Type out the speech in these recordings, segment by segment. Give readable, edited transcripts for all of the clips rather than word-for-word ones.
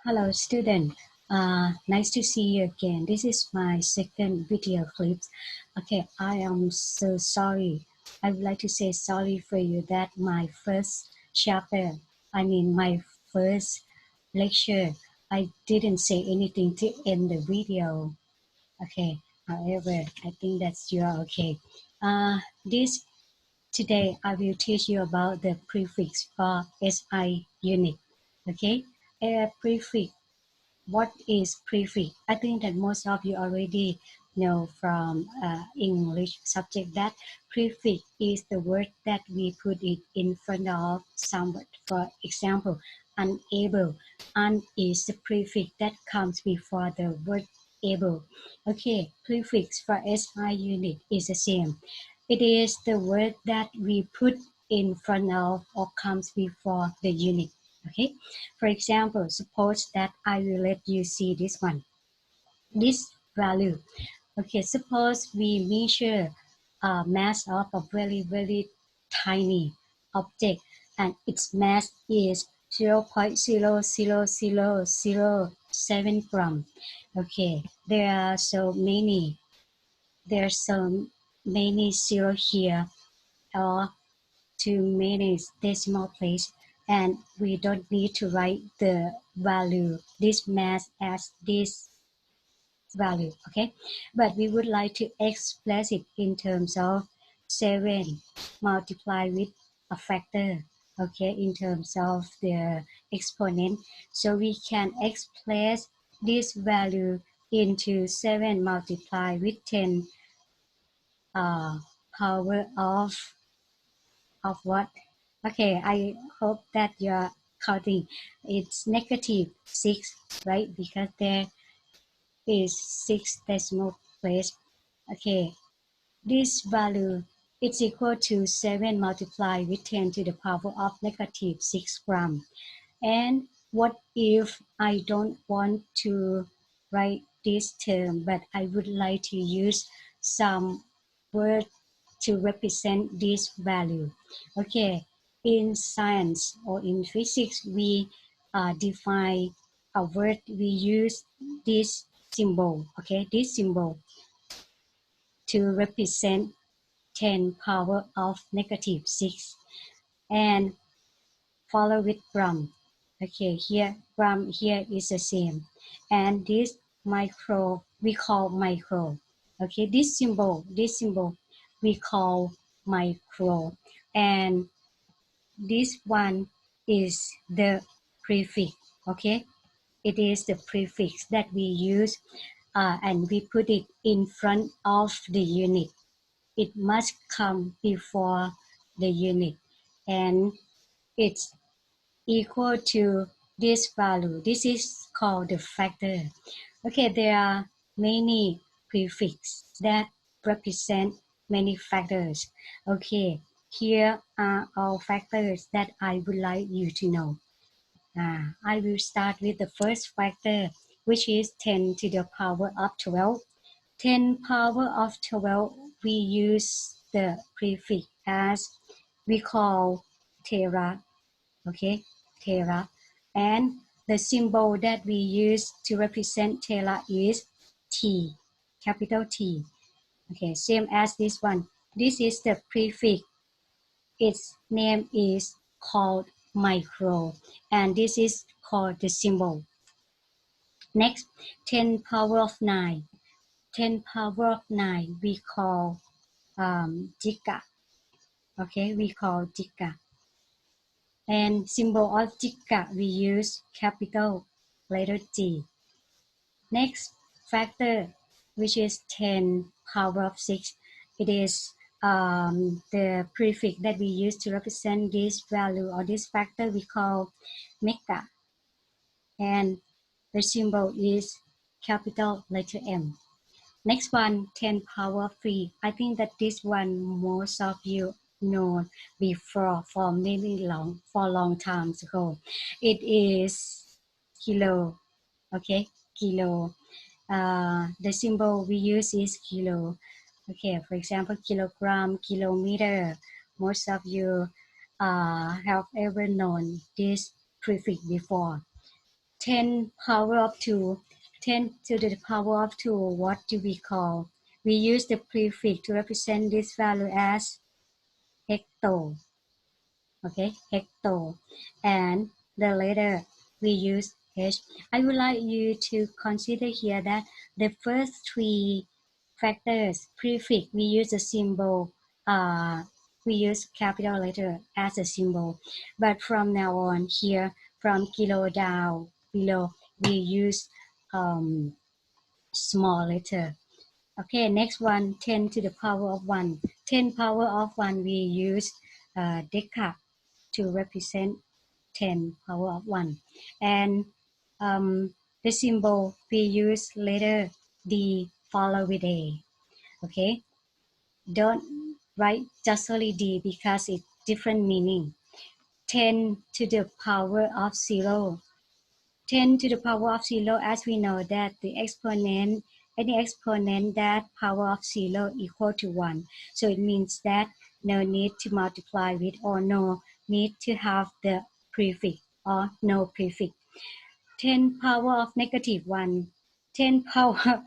Hello, student. Nice to see you again. This is my second video clip. Okay, I am so sorry. I would like to say sorry for you that my first chapter, my first lecture, I didn't say anything to end the video. Okay, however, I think that's you are okay. This Today I will teach you about the prefix for SI unit. Okay, a prefix. What is prefix? I think that most of you already know from English subject that prefix is the word that we put it in front of some word. For example, unable. Un is the prefix that comes before the word able. Okay, prefix for SI unit is the same. It is the word that we put in front of or comes before the unit. Okay. For example, suppose that I will let you see this one, this value. Okay, suppose we measure a mass of a very tiny object and its mass is 0.00007 gram. Okay, there are so many zero here or too many decimal place, and we don't need to write the value, this mass as this value, okay? But we would like to express it in terms of 7 multiplied with a factor, okay, in terms of the exponent. So we can express this value into 7 multiplied with 10 power of what? Okay, I hope that you're counting. It's negative 6, right? Because there is 6 decimal place. Okay, this value is equal to 7 multiplied with 10 to the power of negative 6 gram. And what if I don't want to write this term, but I would like to use some word to represent this value? Okay, in science or in physics, we define a word, we use this symbol, okay, this symbol to represent 10 power of negative 6 and follow with gram. Okay, here gram here is the same, and this micro we call micro. Okay, this symbol we call micro, and this one is the prefix. Okay, it is the prefix that we use, and we put it in front of the unit. It must come before the unit, and it's equal to this value. This is called the factor. Okay, there are many prefixes that represent many factors. Okay, here are all factors that I would like you to know. I will start with the first factor, which is 10 to the power of 12. 10 power of 12, we use the prefix as we call tera, okay, tera, and the symbol that we use to represent tera is T, capital T. Okay, same as this one. This is the prefix. Its name is called micro, and this is called the symbol. Next, 10 power of 9. 10 power of 9 we call giga. Okay, we call giga. And symbol of giga we use capital letter G. Next factor, which is 10 power of 6. It is the prefix that we use to represent this value or this factor we call mega. And the symbol is capital letter M. Next one, 10 power of 3. I think that this one most of you know before for long times ago. It is kilo, okay, kilo. The symbol we use is kilo. Okay, for example, kilogram, kilometer. Most of you have ever known this prefix before. 10 power of 2, 10 to the power of 2, what do we call? We use the prefix to represent this value as hecto, okay, hecto. And the letter we use H. I would like you to consider here that the first three factors, prefix, we use the symbol, we use capital letter as a symbol. But from now on here, from kilo down below, we use small letter. Okay, next one, 10 to the power of 1. 10 power of 1, we use deca to represent 10 power of 1. And the symbol we use letter D follow with A. Okay, don't write just only D because it's different meaning. 10 to the power of 0. 10 to the power of 0, as we know that the exponent, any exponent that power of 0 equal to 1. So it means that no need to multiply with or no need to have the prefix or no prefix. 10 power of negative 1. 10 power,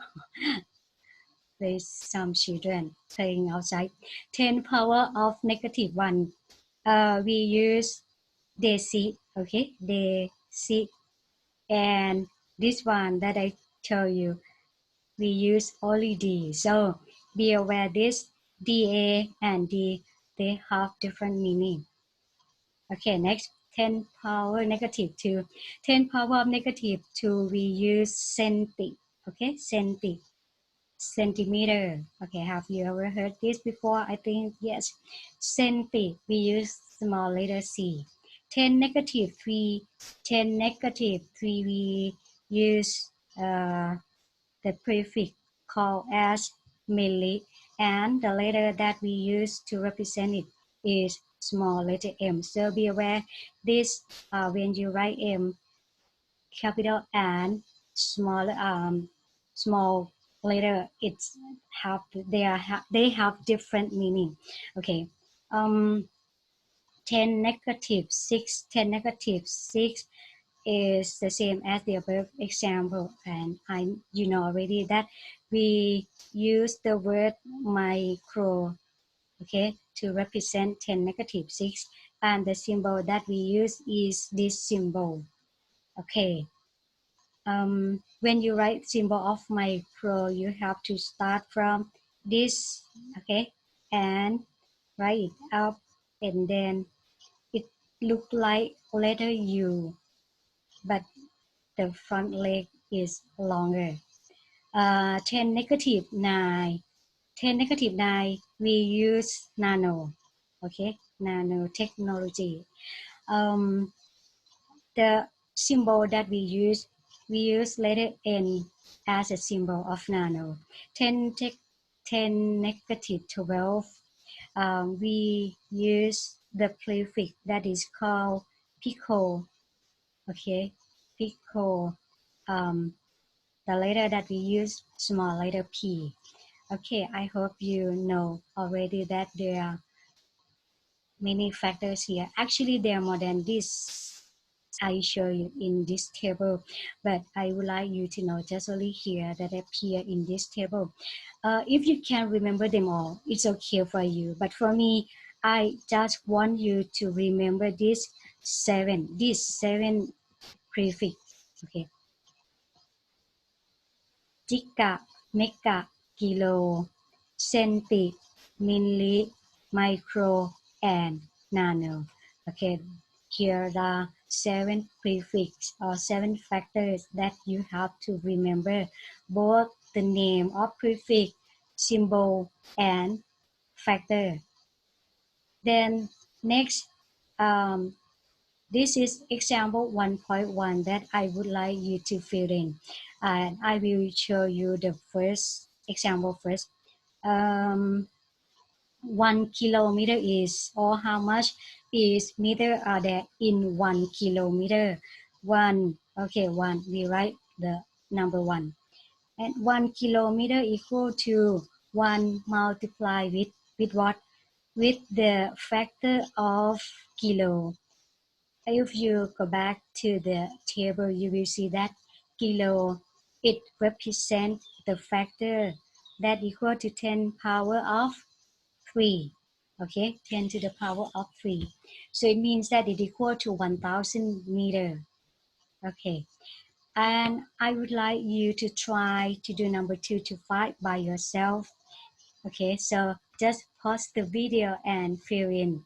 there's some children playing outside. 10 power of negative 1. We use deci, okay, deci. And this one that I told you, we use only D. So be aware this DA and D, they have different meaning. Okay, next, 10 power negative 2. 10 power of negative 2, we use centi. Okay, centi, centimeter. Okay, have you ever heard this before? I think yes. Centi, we use small letter C. 10 negative 3, 10 negative 3, we use the prefix called as milli, and the letter that we use to represent it is small letter m. So be aware this when you write m, capital and small letter, it's have they have different meaning. Okay, 10 negative 6, 10 negative 6 is the same as the above example, and you know already that we use the word micro, okay, to represent 10 negative 6, and the symbol that we use is this symbol. Okay, when you write symbol of micro, you have to start from this, okay, and write it up, and then it look like letter U, but the front leg is longer. 10 negative 9. 10 negative 9, we use nano, okay, nanotechnology. The symbol that we use letter N as a symbol of nano. 10, 10 negative 12, we use the prefix that is called pico, okay, pico. The letter that we use, small letter P. Okay, I hope you know already that there are many factors here. Actually, there are more than this I show you in this table, but I would like you to know just only here that appear in this table. If you can remember them all, it's okay for you. But for me, I just want you to remember these seven prefix. Okay, giga, mega, kilo, centi, milli, micro, and nano. Okay, here are 7 prefix or 7 factors that you have to remember, both the name of prefix, symbol, and factor. Then next, this is example 1.1 that I would like you to fill in. And I will show you the first example first. 1 kilometer is, or how much is meter are there in 1 kilometer? 1, okay, 1, we write the number 1. And 1 kilometer equal to 1 multiplied with what? With the factor of kilo. if you go back to the table, you will see that kilo, it represents the factor that equal to 10 power of 3. Okay, 10 to the power of 3. So it means that it equal to 1000 meter. Okay, and I would like you to try to do number 2 to 5 by yourself. Okay, so just pause the video and fill in.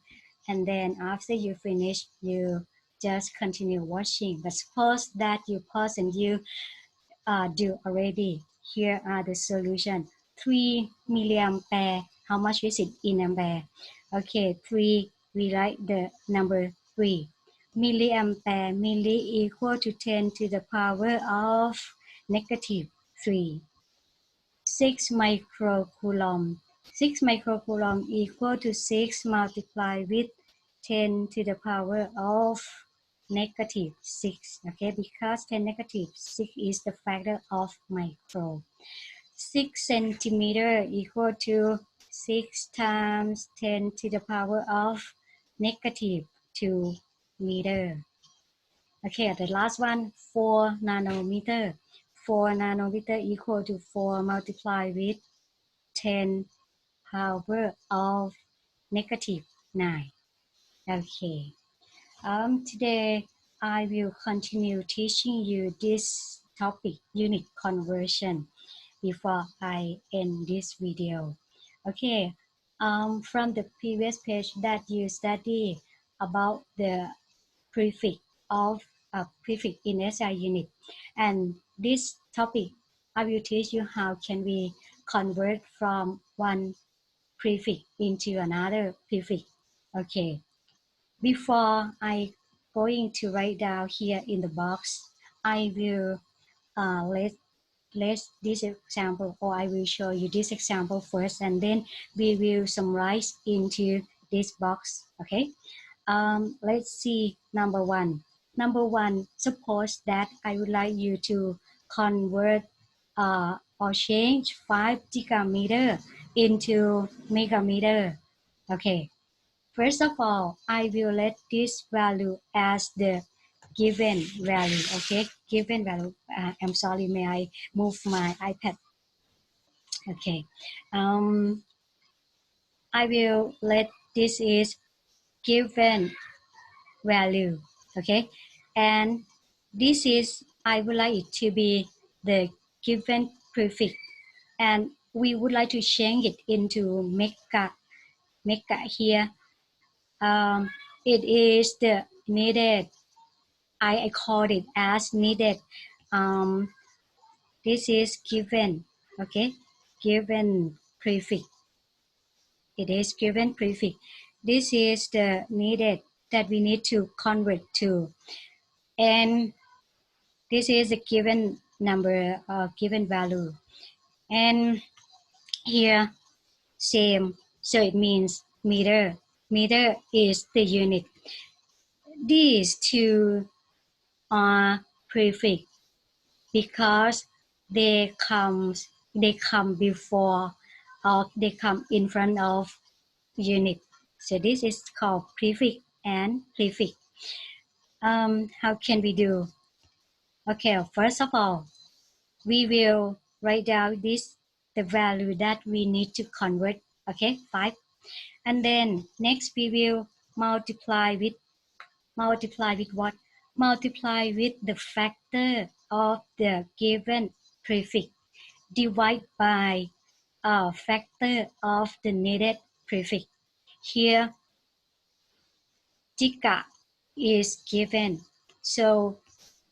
And then after you finish, you just continue watching. But suppose that you pause and you do already. Here are the solution. 3 milliampere. How much is it in ampere? Okay, 3, we write the number 3. Milliampere, milli equal to 10 to the power of negative 3. 6 microcoulomb. 6 microcoulomb equal to 6 multiplied with 10 to the power of negative 6. Okay, because 10 negative 6 is the factor of micro. 6 centimeter equal to 6 times 10 to the power of negative 2 meter. Okay, the last one, 4 nanometer. 4 nanometer equal to 4 multiplied with 10 power of negative 9. Okay. Today I will continue teaching you this topic, unit conversion, before I end this video. Okay. From the previous page that you study about the prefix of a prefix in SI unit, and this topic I will teach you how can we convert from one prefix into another prefix. Okay, before I going to write down here in the box, I will let this example, or I will show you this example first, and then we will summarize into this box. Okay, let's see number one. Number one, suppose that I would like you to convert or change 5 gigameter into megameter. Okay, first of all, I will let this value as the given value. Okay, given value. I'm sorry, may I move my iPad? Okay, I will let this is given value. Okay, and this is, I would like it to be the given prefix, and we would like to change it into mega here. It is the needed, I call it as needed. This is given. Okay, given prefix. It is given prefix. This is the needed that we need to convert to, and this is a given number, given value, and here same. So it means meter. Meter is the unit. These two are prefix because they come before, or they come in front of unit. So this is called prefix and prefix. How can we do? Okay, first of all, we will write down this, the value that we need to convert. Okay, 5, and then next we will multiply with what? Multiply with the factor of the given prefix, divide by a factor of the needed prefix. Here, giga is given, so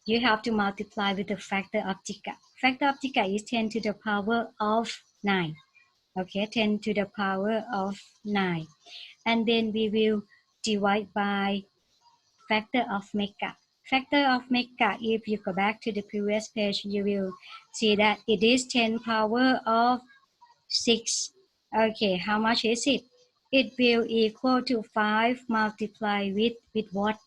you have to multiply with the factor of giga. Factor of giga is 10 to the power of 9. Okay, 10 to the power of 9. And then we will divide by factor of mega. Factor of mega, if you go back to the previous page, you will see that it is 10 power of 6. Okay, how much is it? It will equal to 5 multiplied with what?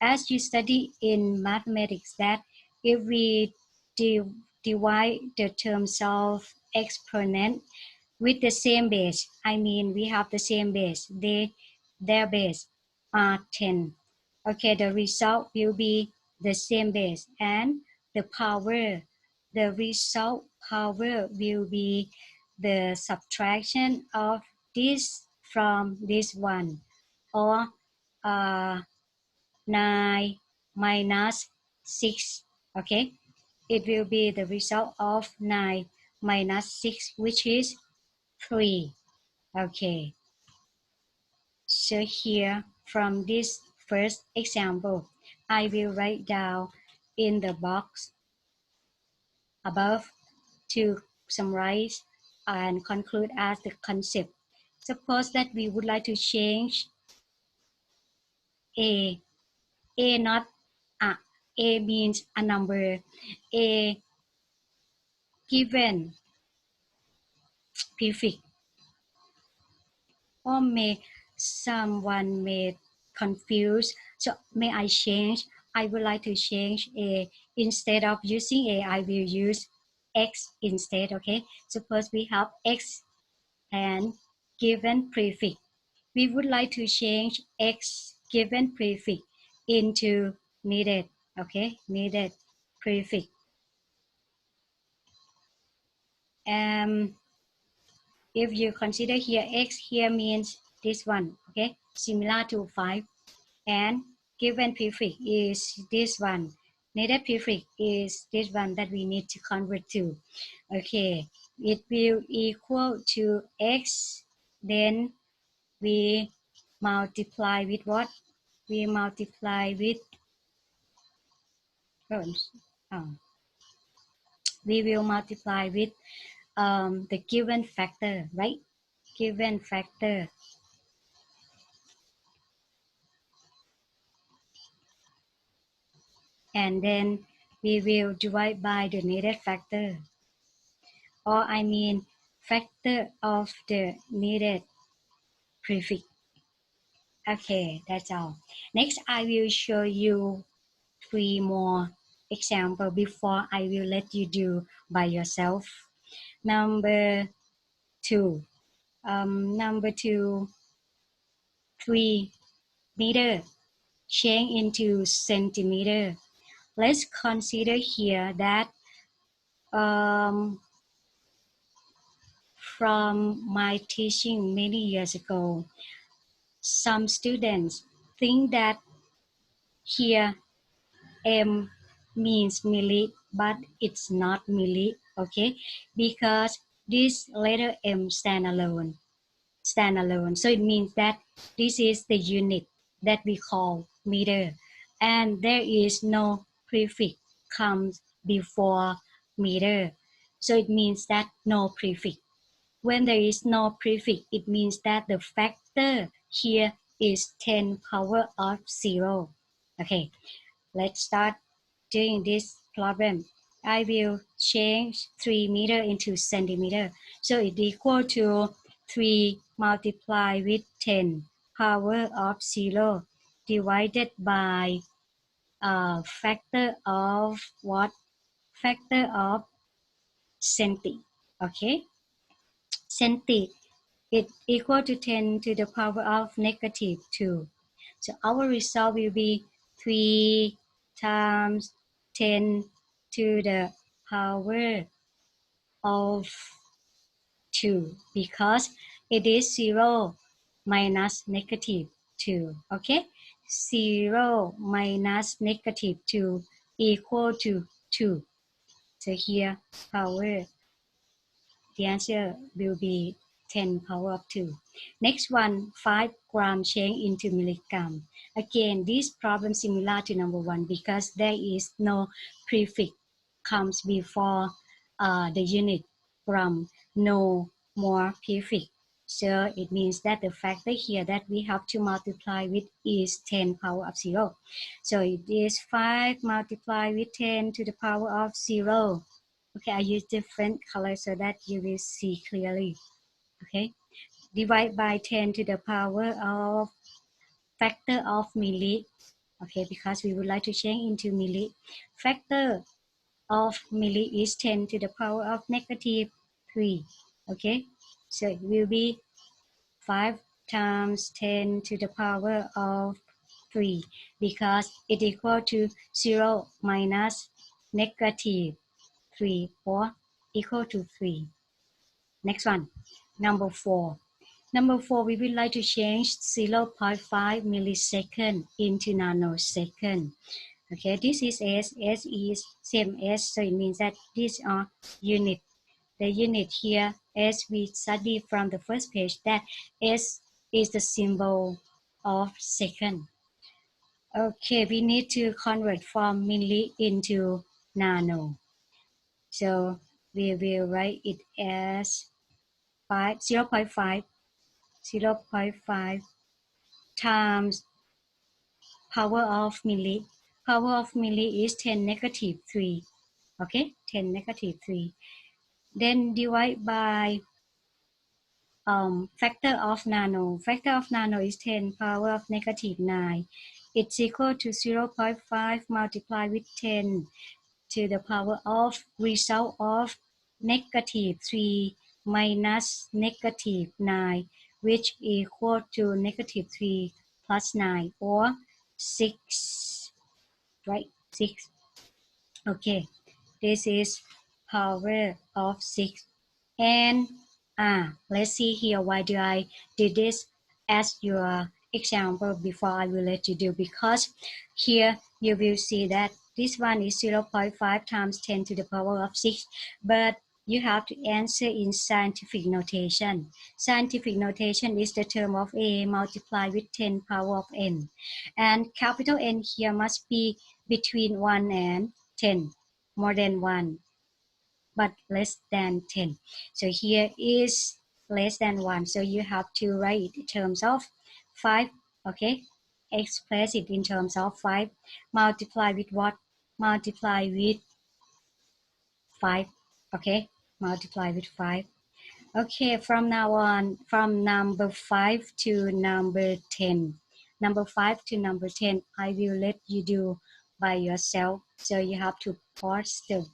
As you study in mathematics, that if we divide the terms of exponent with the same base, I mean we have the same base, their base are 10. Okay, the result will be the same base, and the result power will be the subtraction of this from this one, or 9 minus 6. Okay, it will be the result of 9 minus 6, which is 3. Okay, so here from this first example, I will write down in the box above to summarize and conclude as the concept. Suppose that we would like to change a not a means a number, a given prefix, or may someone may confuse. So may I change? I would like to change a, instead of using a, I will use x instead. Okay, suppose we have x and given prefix. We would like to change x given prefix into needed. Okay, needed prefix. If you consider here x here means this one, okay, similar to 5, and given prefix is this one. Needed prefix is this one that we need to convert to. Okay, it will equal to x, then we multiply with what? We multiply with, we will multiply with the given factor, right? Given factor, and then we will divide by the needed factor, or I mean factor of the needed prefix. Okay, that's all. Next, I will show you 3 more examples before I will let you do by yourself. Number 2, 3 meter change into centimeter. Let's consider here that from my teaching many years ago, some students think that here M means milli, but it's not milli, okay? Because this letter M stand alone. So it means that this is the unit that we call meter, and there is no prefix comes before meter. So it means that no prefix. When there is no prefix, it means that the factor here is 10 power of 0. Okay, let's start doing this problem. I will change 3 meter into centimeter. So it equal to 3 multiplied with 10 power of 0 divided by factor of what? Factor of centi. Okay, centi. It equal to 10 to the power of negative 2. So our result will be 3 times 10 to the power of 2, because it is 0 minus negative 2. Okay, 0 minus negative 2 equal to 2. So here power, the answer will be 10 power of 2. Next one, 5 gram change into milligram. Again, this problem similar to number 1 because there is no prefix comes before the unit gram, no more prefix. So it means that the factor here that we have to multiply with is 10 power of 0. So it is 5 multiplied with 10 to the power of 0. Okay, I use different colors so that you will see clearly. Okay, divide by 10 to the power of factor of milli. Okay, because we would like to change into milli. Factor of milli is 10 to the power of negative 3. Okay, so it will be 5 times 10 to the power of 3 because it equal to 0 minus negative 3 or equal to 3. Next one, number 4. Number 4, we would like to change 0.5 millisecond into nanosecond. Okay, this is S. S is same S, so it means that these are unit. The unit here, as we study from the first page, that S is the symbol of second. Okay, we need to convert from milli into nano. So we will write it as 0.5 times power of milli. Power of milli is 10 negative 3. Okay, 10 negative 3. Then divide by factor of nano. Factor of nano is 10 power of negative 9. It's equal to 0.5 multiplied with 10 to the power of result of negative 3 minus negative 9, which equal to negative 3 plus 9 or 6, right? 6. Okay, this is power of 6. And let's see here, why do I did this as your example before I will let you do, because here you will see that this one is 0.5 times 10 to the power of 6, but you have to answer in scientific notation. Scientific notation is the term of A multiplied with 10 power of n. And capital N here must be between 1 and 10, more than 1, but less than 10. So here is less than 1. So you have to write it in terms of 5. Okay, express it in terms of 5. Multiply with what? Multiply with 5. Okay, multiply with 5. Okay, from now on, from number 5 to number 10. Number 5 to number 10, I will let you do by yourself. So you have to pause the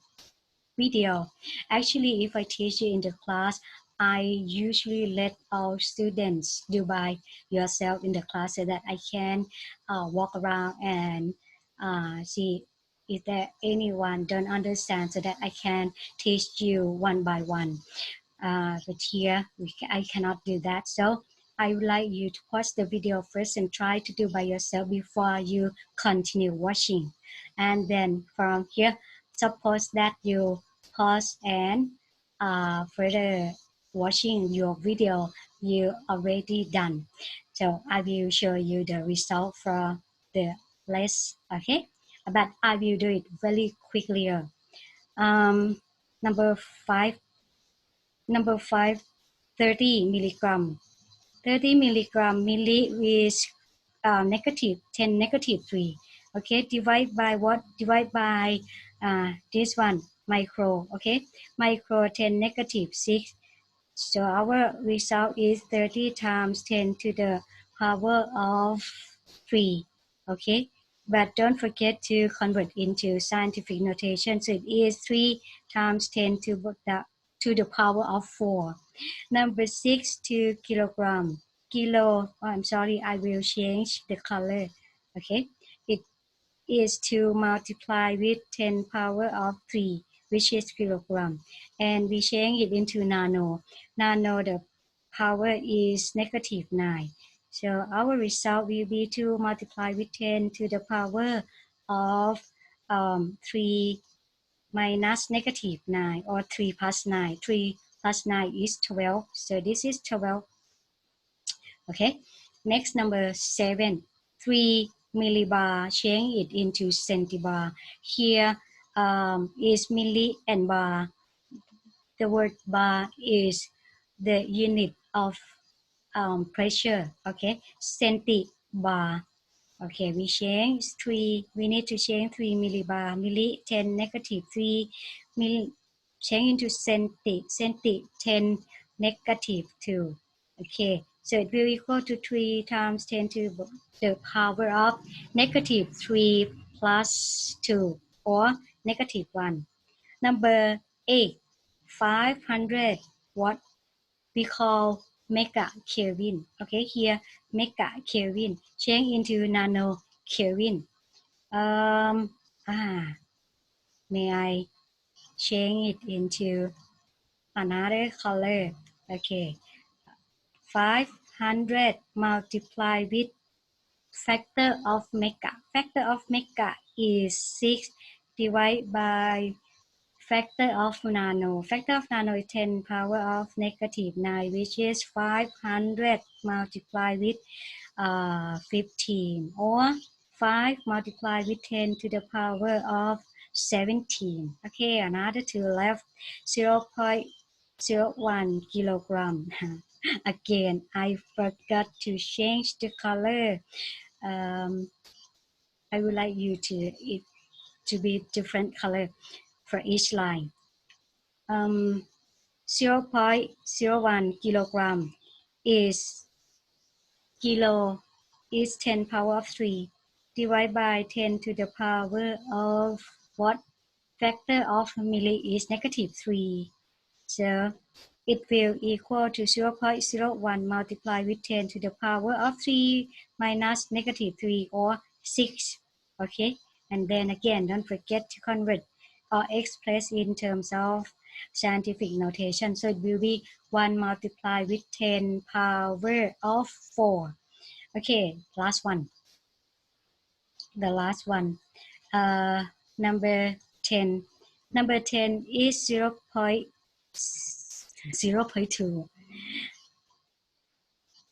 video. Actually, if I teach you in the class, I usually let our students do by yourself in the class so that I can walk around and see if there anyone don't understand, so that I can teach you one by one. But here I cannot do that. So I would like you to pause the video first and try to do by yourself before you continue watching. And then from here, suppose that you pause and further watching your video, you already done. So I will show you the result from the list, okay? But I will do it very quickly. Number 5, 30 milligram. 30 milligram, milli is negative 10 negative 3. Okay, divide by what? Divide by this one, micro. Okay, micro 10 negative 6. So our result is 30 times 10 to the power of 3. Okay, but don't forget to convert into scientific notation. So it is 3 times 10 to the power of 4. Number 6, 2 kilogram. I'm sorry, I will change the color. Okay, it is to multiply with 10 power of 3, which is kilogram. And we change it into nano. Nano, the power is negative 9. So our result will be to multiply with 10 to the power of 3 minus negative 9, or 3 plus 9. 3 plus 9 is 12. So this is 12. Okay. Next, number 7. 3 millibar, change it into centibar. Here is milli and bar. The word bar is the unit of pressure. Okay. Centibar. Okay, we change 3, we need to change 3 millibar, milli 10 negative 3, change into centi 10 negative 2. Okay, so it will equal to 3 times 10 to the power of negative 3 plus 2, or negative 1. Number 8, 500 watt, we call mega Kelvin. Okay, here mega Kelvin, change into nano. Kelvin. May I change it into another color? Okay, 500 multiplied with factor of mega. Factor of mega is 6 divided by factor of nano. Factor of nano is 10 power of negative 9, which is 500 multiplied with 15, or 5 multiplied with 10 to the power of 17. Okay, another two left, 0.01 kilogram. Again, I forgot to change the color. I would like you it to be different color for each line. 0.01 kilogram is kilo is 10 power of 3 divided by 10 to the power of what? Factor of milli is negative 3. So it will equal to 0.01 multiplied with 10 to the power of 3 minus negative 3, or 6. Okay, and then again, don't forget to convert or express in terms of scientific notation. So it will be 1 multiplied with 10 power of 4. Okay, last one. The last one. Number 10. Number 10 is 0.2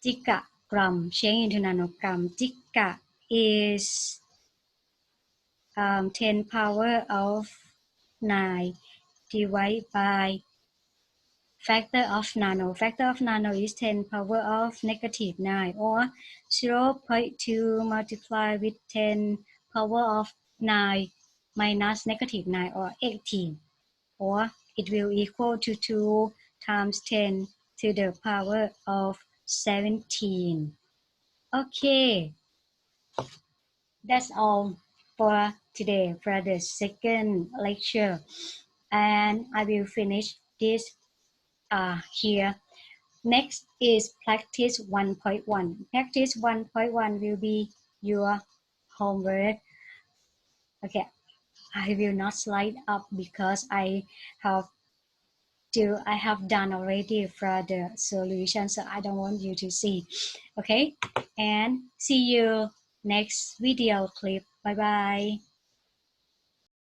gigagram. Change into nanogram. Giga is 10 power of 9 divided by factor of nano. Factor of nano is 10 power of negative 9, or 0.2 multiplied with 10 power of 9 minus negative 9, or 18. Or it will equal to 2 times 10 to the power of 17. Okay, that's all for today, for the second lecture. And I will finish this here. Next is practice 1.1. Practice 1.1 will be your homework. Okay, I will not slide up because I have done already for the solution, so I don't want you to see. Okay, and see you next video clip. Bye bye.